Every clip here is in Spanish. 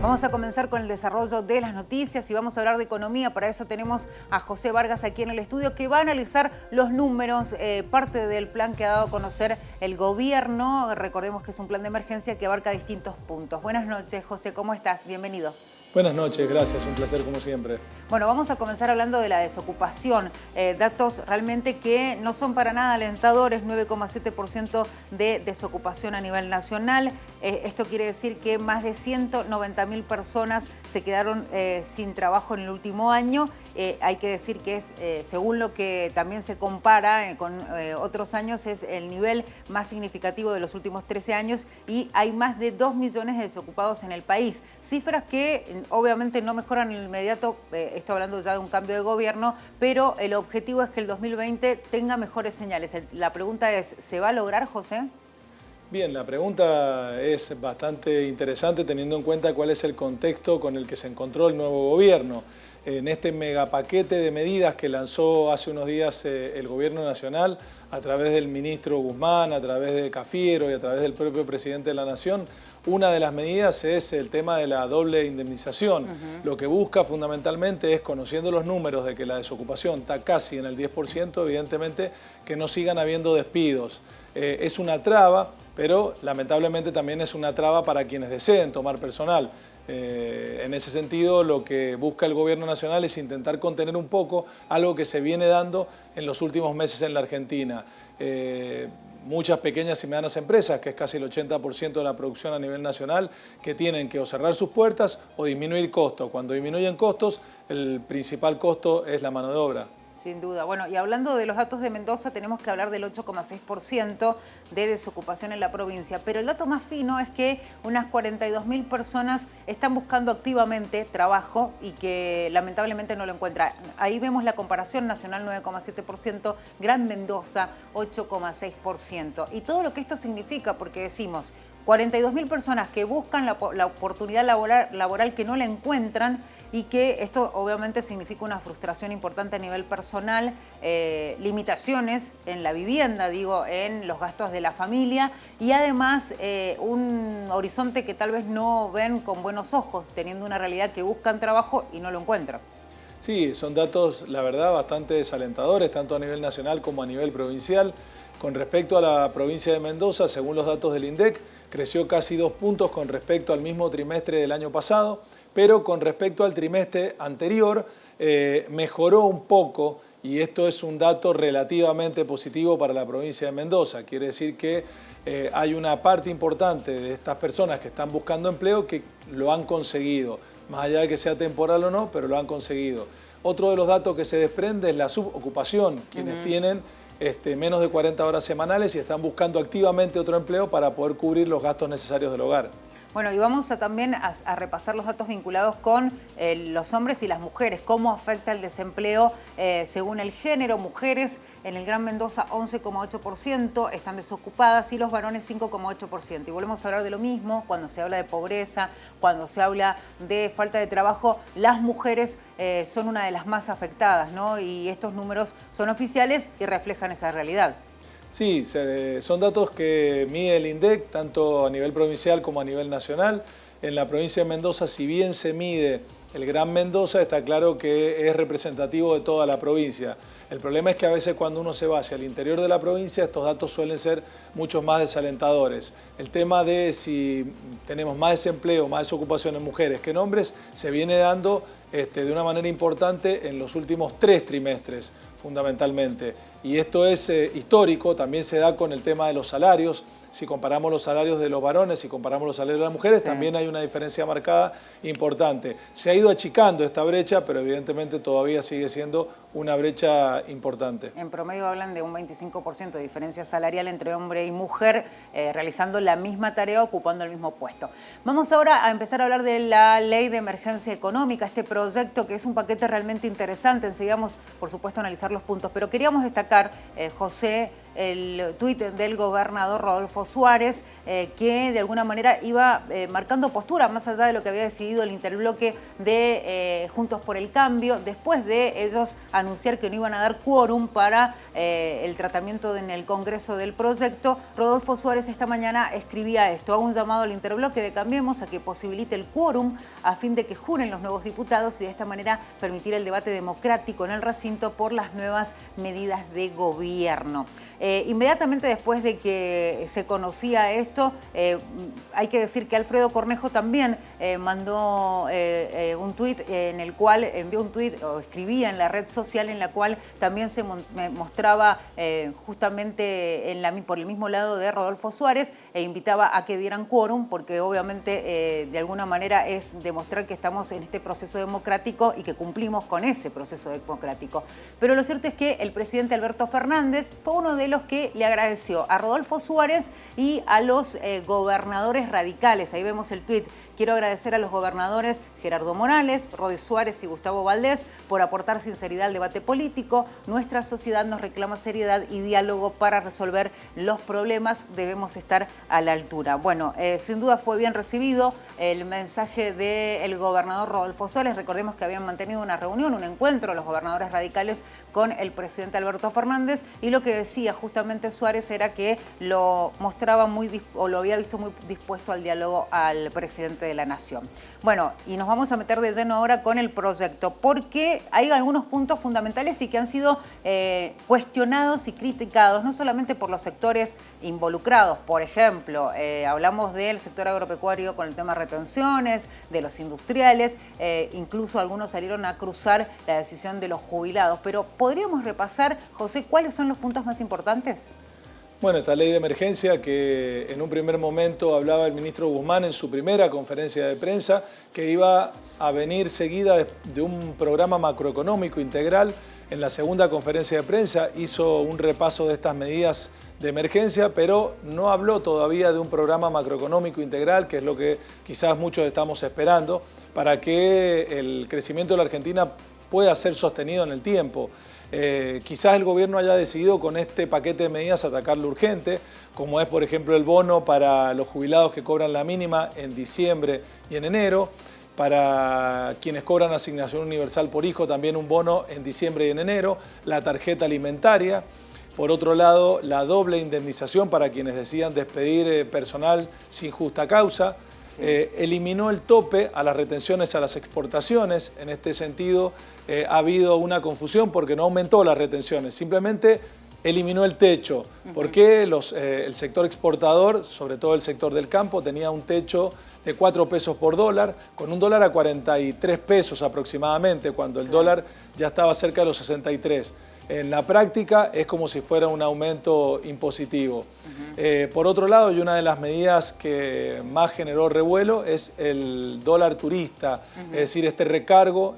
Vamos a comenzar con el desarrollo de las noticias y vamos a hablar de economía. Para eso tenemos a José Vargas aquí en el estudio, que va a analizar los números, parte del plan que ha dado a conocer el gobierno. Recordemos que es un plan de emergencia que abarca distintos puntos. Buenas noches, José, ¿cómo estás? Bienvenido. Buenas noches, gracias, un placer como siempre. Bueno, vamos a comenzar hablando de la desocupación. Datos realmente que no son para nada alentadores, 9,7% de desocupación a nivel nacional. Esto quiere decir que más de 190.000 personas se quedaron sin trabajo en el último año. Hay que decir que es, según lo que también se compara con otros años, es el nivel más significativo de los últimos 13 años y hay más de 2 millones de desocupados en el país. Cifras que obviamente no mejoran en el inmediato, estoy hablando ya de un cambio de gobierno, pero el objetivo es que el 2020 tenga mejores señales. La pregunta es, ¿se va a lograr, José? Bien, la pregunta es bastante interesante teniendo en cuenta cuál es el contexto con el que se encontró el nuevo gobierno. En este megapaquete de medidas que lanzó hace unos días el gobierno nacional a través del ministro Guzmán, a través de Cafiero y a través del propio presidente de la Nación, una de las medidas es el tema de la doble indemnización. Lo que busca fundamentalmente es, conociendo los números de que la desocupación está casi en el 10%, evidentemente que no sigan habiendo despidos. Es una traba, pero lamentablemente también es una traba para quienes deseen tomar personal. En ese sentido, lo que busca el gobierno nacional es intentar contener un poco algo que se viene dando en los últimos meses en la Argentina. Muchas pequeñas y medianas empresas, que es casi el 80% de la producción a nivel nacional, que tienen que o cerrar sus puertas o disminuir costos. Cuando disminuyen costos, el principal costo es la mano de obra. Sin duda. Bueno, y hablando de los datos de Mendoza, tenemos que hablar del 8,6% de desocupación en la provincia. Pero el dato más fino es que unas 42.000 personas están buscando activamente trabajo y que lamentablemente no lo encuentran. Ahí vemos la comparación: nacional 9,7%, Gran Mendoza 8,6%. Y todo lo que esto significa, porque decimos 42.000 personas que buscan la oportunidad laboral que no la encuentran, y que esto obviamente significa una frustración importante a nivel personal, limitaciones en la vivienda, digo, en los gastos de la familia y además un horizonte que tal vez no ven con buenos ojos, teniendo una realidad que buscan trabajo y no lo encuentran. Sí, son datos, la verdad, bastante desalentadores, tanto a nivel nacional como a nivel provincial. Con respecto a la provincia de Mendoza, según los datos del INDEC, creció casi 2 puntos con respecto al mismo trimestre del año pasado, pero con respecto al trimestre anterior mejoró un poco, y esto es un dato relativamente positivo para la provincia de Mendoza. Quiere decir que hay una parte importante de estas personas que están buscando empleo que lo han conseguido, más allá de que sea temporal o no, pero lo han conseguido. Otro de los datos que se desprende es la subocupación, quienes tienen menos de 40 horas semanales y están buscando activamente otro empleo para poder cubrir los gastos necesarios del hogar. Bueno, y vamos también a repasar los datos vinculados con los hombres y las mujeres, cómo afecta el desempleo según el género. Mujeres en el Gran Mendoza 11,8% están desocupadas y los varones 5,8%. Y volvemos a hablar de lo mismo cuando se habla de pobreza, cuando se habla de falta de trabajo. Las mujeres son una de las más afectadas, ¿no? Y estos números son oficiales y reflejan esa realidad. Sí, son datos que mide el INDEC, tanto a nivel provincial como a nivel nacional. En la provincia de Mendoza, si bien se mide el Gran Mendoza, está claro que es representativo de toda la provincia. El problema es que a veces cuando uno se va hacia el interior de la provincia, estos datos suelen ser mucho más desalentadores. El tema de si tenemos más desempleo, más desocupación en mujeres que en hombres, se viene dando de una manera importante en los últimos 3 trimestres, fundamentalmente. Y esto es histórico, también se da con el tema de los salarios. Si comparamos los salarios de los varones y comparamos los salarios de las mujeres, también hay una diferencia marcada importante. Se ha ido achicando esta brecha, pero evidentemente todavía sigue siendo una brecha importante. En promedio hablan de un 25% de diferencia salarial entre hombre y mujer, realizando la misma tarea, ocupando el mismo puesto. Vamos ahora a empezar a hablar de la Ley de Emergencia Económica, este proyecto que es un paquete realmente interesante. Enseguida vamos, por supuesto, a analizar los puntos, pero queríamos destacar, José, el tuit del gobernador Rodolfo Suárez, que de alguna manera iba marcando postura, más allá de lo que había decidido el interbloque de Juntos por el Cambio, después de ellos anunciar que no iban a dar quórum para el tratamiento en el Congreso del proyecto. Rodolfo Suárez esta mañana escribía esto: hago un llamado al interbloque de Cambiemos a que posibilite el quórum a fin de que juren los nuevos diputados y de esta manera permitir el debate democrático en el recinto por las nuevas medidas de gobierno. Inmediatamente después de que se conocía esto, hay que decir que Alfredo Cornejo también mandó un tuit en el cual envió un tuit o escribía en la red social en la cual también se mostraba justamente por el mismo lado de Rodolfo Suárez e invitaba a que dieran quórum porque obviamente de alguna manera es demostrar que estamos en este proceso democrático y que cumplimos con ese proceso democrático. Pero lo cierto es que el presidente Alberto Fernández fue uno de los que le agradeció a Rodolfo Suárez y a los gobernadores radicales. Ahí vemos el tuit. Quiero agradecer a los gobernadores Gerardo Morales, Rodi Suárez y Gustavo Valdés por aportar sinceridad al debate político. Nuestra sociedad nos reclama seriedad y diálogo para resolver los problemas. Debemos estar a la altura. Bueno, sin duda fue bien recibido el mensaje del gobernador Rodolfo Suárez. Recordemos que habían mantenido una reunión, un encuentro los gobernadores radicales con el presidente Alberto Fernández y lo que decía justamente Suárez era que lo mostraba lo había visto muy dispuesto al diálogo al presidente de la Nación. Bueno, y nos vamos a meter de lleno ahora con el proyecto, porque hay algunos puntos fundamentales y que han sido cuestionados y criticados, no solamente por los sectores involucrados. Por ejemplo, hablamos del sector agropecuario con el tema de retenciones, de los industriales, incluso algunos salieron a cruzar la decisión de los jubilados. Pero ¿podríamos repasar, José, cuáles son los puntos más importantes? Bueno, esta ley de emergencia que en un primer momento hablaba el ministro Guzmán en su primera conferencia de prensa, que iba a venir seguida de un programa macroeconómico integral. En la segunda conferencia de prensa hizo un repaso de estas medidas de emergencia, pero no habló todavía de un programa macroeconómico integral, que es lo que quizás muchos estamos esperando, para que el crecimiento de la Argentina pueda ser sostenido en el tiempo. Quizás el gobierno haya decidido con este paquete de medidas atacar lo urgente, como es por ejemplo el bono para los jubilados que cobran la mínima en diciembre y en enero, para quienes cobran asignación universal por hijo también un bono en diciembre y en enero, la tarjeta alimentaria, por otro lado la doble indemnización para quienes decidan despedir personal sin justa causa. Eliminó el tope a las retenciones a las exportaciones. En este sentido ha habido una confusión porque no aumentó las retenciones, simplemente eliminó el techo, porque el sector exportador, sobre todo el sector del campo, tenía un techo de 4 pesos por dólar, con un dólar a 43 pesos aproximadamente, cuando el dólar ya estaba cerca de los 63. En la práctica es como si fuera un aumento impositivo. Por otro lado, y una de las medidas que más generó revuelo es el dólar turista, es decir, este recargo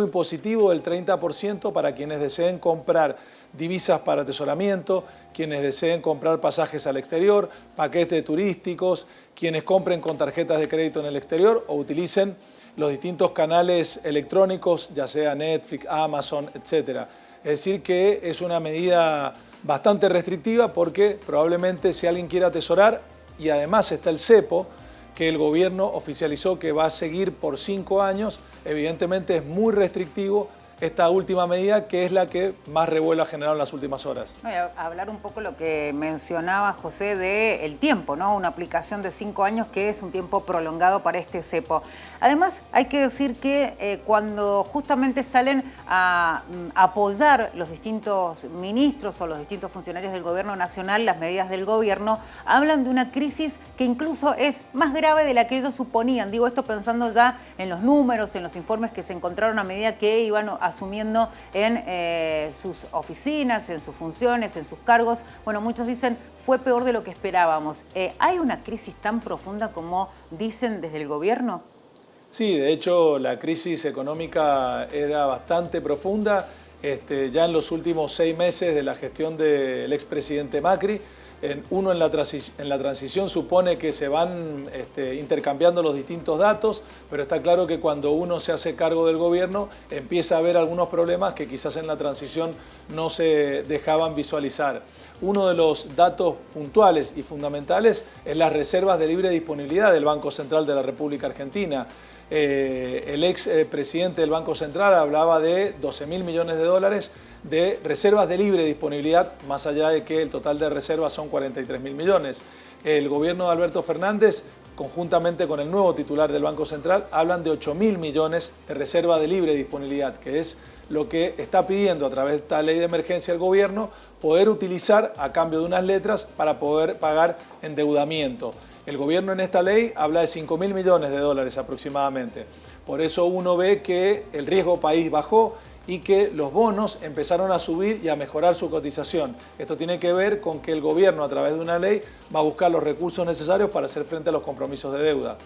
impositivo del 30% para quienes deseen comprar divisas para atesoramiento, quienes deseen comprar pasajes al exterior, paquetes turísticos, quienes compren con tarjetas de crédito en el exterior o utilicen los distintos canales electrónicos, ya sea Netflix, Amazon, etcétera. Es decir, que es una medida bastante restrictiva porque probablemente si alguien quiere atesorar, y además está el cepo, que el gobierno oficializó que va a seguir por 5 años, evidentemente es muy restrictivo esta última medida, que es la que más revuelo ha generado en las últimas horas. Voy a hablar un poco lo que mencionaba José del tiempo, ¿no? Una aplicación de 5 años que es un tiempo prolongado para este cepo. Además, hay que decir que cuando justamente salen a apoyar los distintos ministros o los distintos funcionarios del gobierno nacional las medidas del gobierno, hablan de una crisis que incluso es más grave de la que ellos suponían. Digo esto pensando ya en los números, en los informes que se encontraron a medida que iban asumiendo en sus oficinas, en sus funciones, en sus cargos. Bueno, muchos dicen fue peor de lo que esperábamos. ¿Hay una crisis tan profunda como dicen desde el gobierno? Sí, de hecho la crisis económica era bastante profunda. Ya en los últimos 6 meses de la gestión del expresidente Macri, uno en la transición supone que se van intercambiando los distintos datos, pero está claro que cuando uno se hace cargo del gobierno empieza a haber algunos problemas que quizás en la transición no se dejaban visualizar. uno de los datos puntuales y fundamentales es las reservas de libre disponibilidad del Banco Central de la República Argentina. El ex presidente del Banco Central hablaba de 12.000 millones de dólares de reservas de libre disponibilidad, más allá de que el total de reservas son 43.000 millones. El gobierno de Alberto Fernández, conjuntamente con el nuevo titular del Banco Central, hablan de 8.000 millones de reserva de libre disponibilidad, que es lo que está pidiendo a través de esta ley de emergencia el gobierno, poder utilizar a cambio de unas letras para poder pagar endeudamiento. El gobierno en esta ley habla de 5.000 millones de dólares aproximadamente. Por eso uno ve que el riesgo país bajó y que los bonos empezaron a subir y a mejorar su cotización. Esto tiene que ver con que el gobierno, a través de una ley, va a buscar los recursos necesarios para hacer frente a los compromisos de deuda.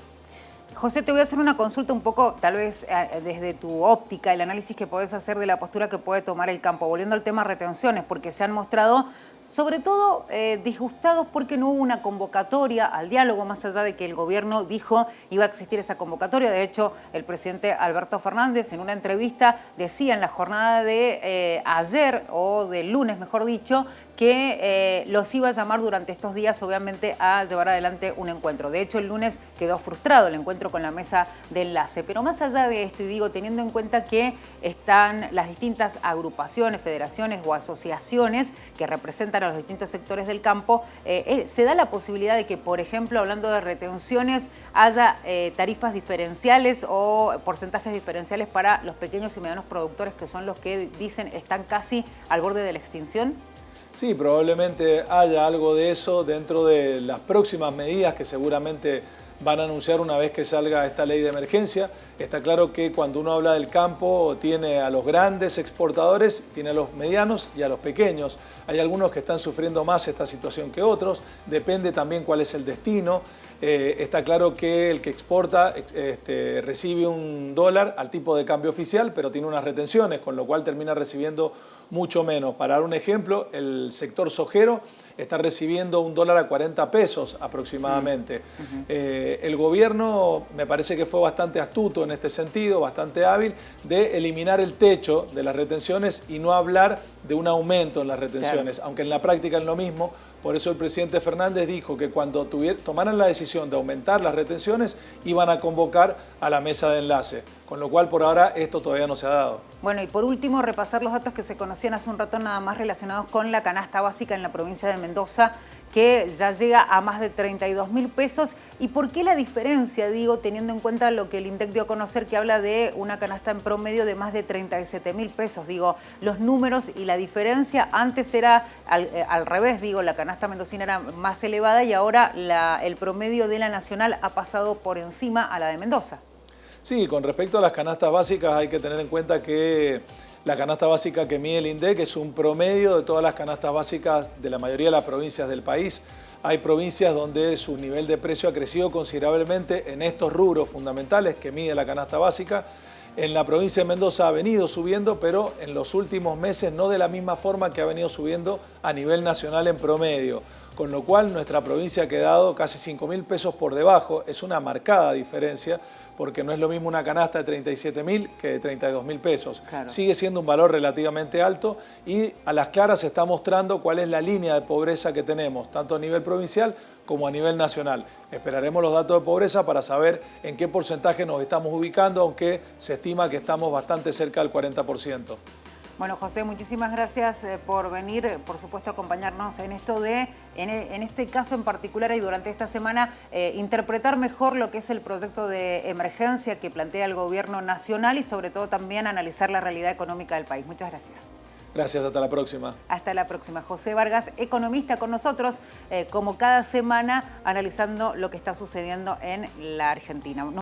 José, te voy a hacer una consulta un poco, tal vez desde tu óptica, el análisis que podés hacer de la postura que puede tomar el campo. Volviendo al tema retenciones, porque se han mostrado sobre todo disgustados porque no hubo una convocatoria al diálogo, más allá de que el gobierno dijo iba a existir esa convocatoria. De hecho, el presidente Alberto Fernández en una entrevista decía en la jornada de ayer, o del lunes mejor dicho, que los iba a llamar durante estos días, obviamente, a llevar adelante un encuentro. De hecho, el lunes quedó frustrado el encuentro con la mesa de enlace. Pero más allá de esto, y digo, teniendo en cuenta que están las distintas agrupaciones, federaciones o asociaciones que representan a los distintos sectores del campo, se da la posibilidad de que, por ejemplo, hablando de retenciones, haya tarifas diferenciales o porcentajes diferenciales para los pequeños y medianos productores, que son los que dicen están casi al borde de la extinción. Sí, probablemente haya algo de eso dentro de las próximas medidas que seguramente van a anunciar una vez que salga esta ley de emergencia. Está claro que cuando uno habla del campo tiene a los grandes exportadores, tiene a los medianos y a los pequeños. Hay algunos que están sufriendo más esta situación que otros, depende también cuál es el destino. Está claro que el que exporta recibe un dólar al tipo de cambio oficial, pero tiene unas retenciones, con lo cual termina recibiendo mucho menos. Para dar un ejemplo, el sector sojero está recibiendo un dólar a 40 pesos aproximadamente. El gobierno me parece que fue bastante astuto en este sentido, bastante hábil, de eliminar el techo de las retenciones y no hablar de un aumento en las retenciones, claro, aunque en la práctica es lo mismo. Por eso el presidente Fernández dijo que cuando tomaran la decisión de aumentar las retenciones, iban a convocar a la mesa de enlace, con lo cual por ahora esto todavía no se ha dado. Bueno, y por último, repasar los datos que se conocían hace un rato nada más relacionados con la canasta básica en la provincia de Mendoza, que ya llega a más de 32.000 pesos. ¿Y por qué la diferencia? Digo, teniendo en cuenta lo que el INDEC dio a conocer, que habla de una canasta en promedio de más de 37.000 pesos. Digo, los números y la diferencia, antes era al revés, digo, la canasta mendocina era más elevada y ahora el promedio de la nacional ha pasado por encima a la de Mendoza. Sí, con respecto a las canastas básicas hay que tener en cuenta que la canasta básica que mide el INDEC es un promedio de todas las canastas básicas de la mayoría de las provincias del país. Hay provincias donde su nivel de precio ha crecido considerablemente en estos rubros fundamentales que mide la canasta básica. En la provincia de Mendoza ha venido subiendo, pero en los últimos meses no de la misma forma que ha venido subiendo a nivel nacional en promedio. Con lo cual nuestra provincia ha quedado casi 5.000 pesos por debajo. Es una marcada diferencia, porque no es lo mismo una canasta de 37.000 que de 32.000 pesos. Claro. Sigue siendo un valor relativamente alto y a las claras se está mostrando cuál es la línea de pobreza que tenemos, tanto a nivel provincial como a nivel nacional. Esperaremos los datos de pobreza para saber en qué porcentaje nos estamos ubicando, aunque se estima que estamos bastante cerca del 40%. Bueno, José, muchísimas gracias por venir, por supuesto, a acompañarnos en esto de, en este caso en particular y durante esta semana, interpretar mejor lo que es el proyecto de emergencia que plantea el gobierno nacional y sobre todo también analizar la realidad económica del país. Muchas gracias. Gracias, hasta la próxima. Hasta la próxima. José Vargas, economista con nosotros, como cada semana, analizando lo que está sucediendo en la Argentina.